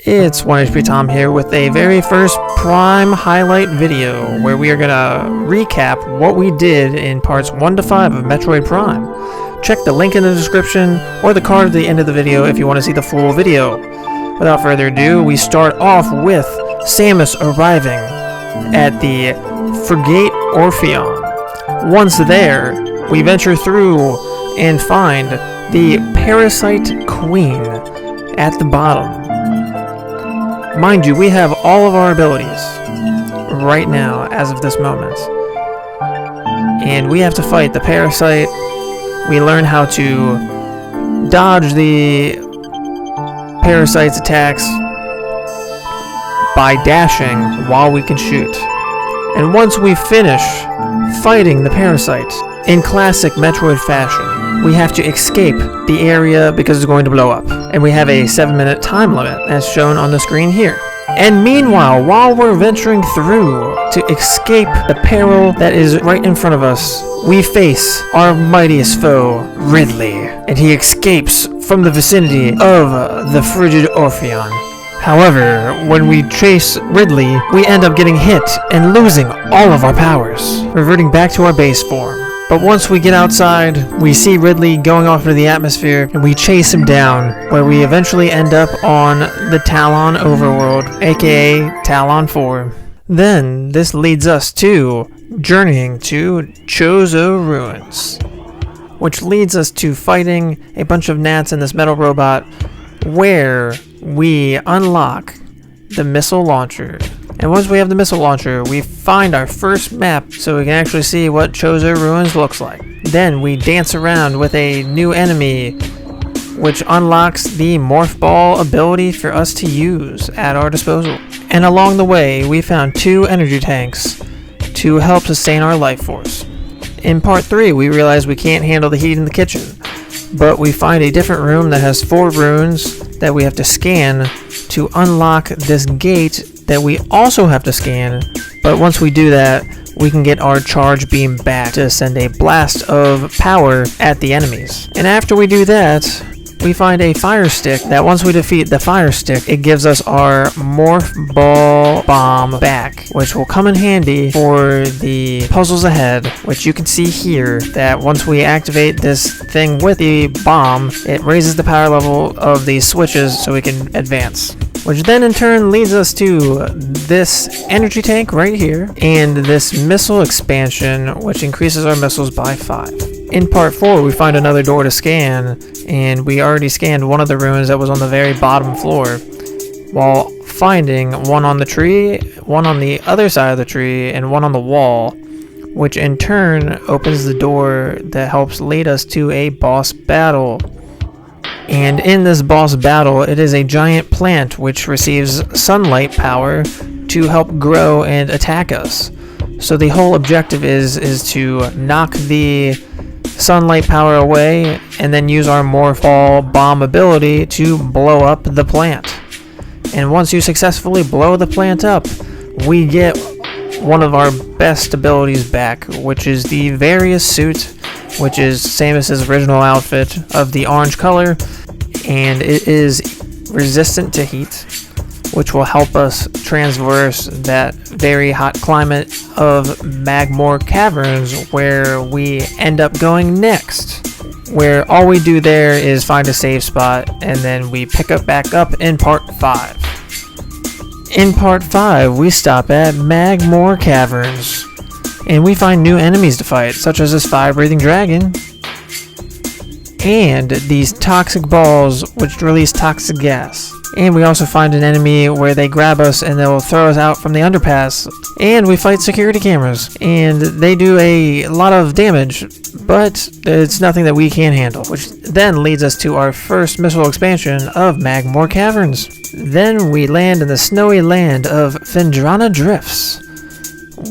It's 1HP Tom here with a very first Prime highlight video where we are gonna recap what we did in parts 1 to 5 of Metroid Prime. Check the link in the description or the card at the end of the video if you want to see the full video. Without further ado, we start off with Samus arriving at the Frigate Orpheon. Once there, we venture through and find the Parasite Queen at the bottom. Mind you, we have all of our abilities right now, as of this moment. And we have to fight the Parasite. We learn how to dodge the Parasite's attacks by dashing while we can shoot. And once we finish fighting the Parasite, in classic Metroid fashion, we have to escape the area because it's going to blow up. And we have a 7-minute time limit, as shown on the screen here. And meanwhile, while we're venturing through to escape the peril that is right in front of us, we face our mightiest foe, Ridley. And he escapes from the vicinity of the Frigate Orpheon. However, when we chase Ridley, we end up getting hit and losing all of our powers, reverting back to our base form. But once we get outside, we see Ridley going off into the atmosphere, and we chase him down, where we eventually end up on the Talon overworld, aka Talon 4. Then, this leads us to journeying to Chozo Ruins, which leads us to fighting a bunch of gnats in this metal robot, where we unlock the missile launcher. And once we have the missile launcher, we find our first map so we can actually see what Chozo Ruins looks like. Then we dance around with a new enemy, which unlocks the Morph Ball ability for us to use at our disposal. And along the way, we found 2 energy tanks to help sustain our life force. In part 3, we realize we can't handle the heat in the kitchen, but we find a different room that has 4 runes that we have to scan to unlock this gate that we also have to scan. But once we do that, we can get our charge beam back to send a blast of power at the enemies. And after we do that, we find a fire stick that once we defeat the fire stick, it gives us our Morph Ball Bomb back, which will come in handy for the puzzles ahead, which you can see here that once we activate this thing with the bomb, it raises the power level of these switches so we can advance. Which then in turn leads us to this energy tank right here, and this missile expansion, which increases our missiles by 5. In part 4, we find another door to scan, and we already scanned one of the ruins that was on the very bottom floor, while finding one on the tree, one on the other side of the tree, and one on the wall, which in turn opens the door that helps lead us to a boss battle. And in this boss battle, it is a giant plant which receives sunlight power to help grow and attack us. So the whole objective is to knock the sunlight power away and then use our Morph Ball Bomb ability to blow up the plant. And once you successfully blow the plant up, we get one of our best abilities back, which is the Various Suit, which is Samus's original outfit of the orange color, and it is resistant to heat, which will help us traverse that very hot climate of Magmore Caverns, where we end up going next, where all we do there is find a save spot, and then we pick up back up in part 5. In part 5, we stop at Magmore Caverns, and we find new enemies to fight, such as this fire-breathing dragon, and these toxic balls which release toxic gas. And we also find an enemy where they grab us and they'll throw us out from the underpass. And we fight security cameras, and they do a lot of damage, but it's nothing that we can't handle, which then leads us to our first missile expansion of Magmore Caverns. Then we land in the snowy land of Phendrana Drifts,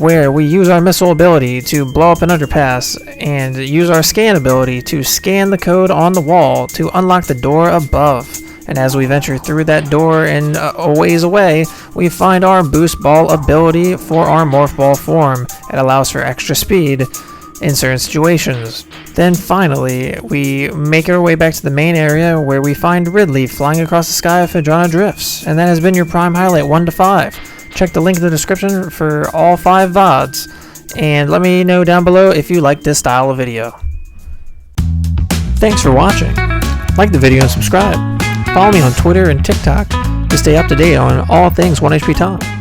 where we use our missile ability to blow up an underpass and use our scan ability to scan the code on the wall to unlock the door above. And as we venture through that door and a ways away, we find our Boost Ball ability for our Morph Ball form. It allows for extra speed, in certain situations. Then finally, we make our way back to the main area where we find Ridley flying across the sky of Phaedrana Drifts. And that has been your Prime Highlight 1 to 5. Check the link in the description for all 5 VODs. And let me know down below if you like this style of video. Thanks for watching. Like the video and subscribe. Follow me on Twitter and TikTok to stay up to date on all things 1HP Tom.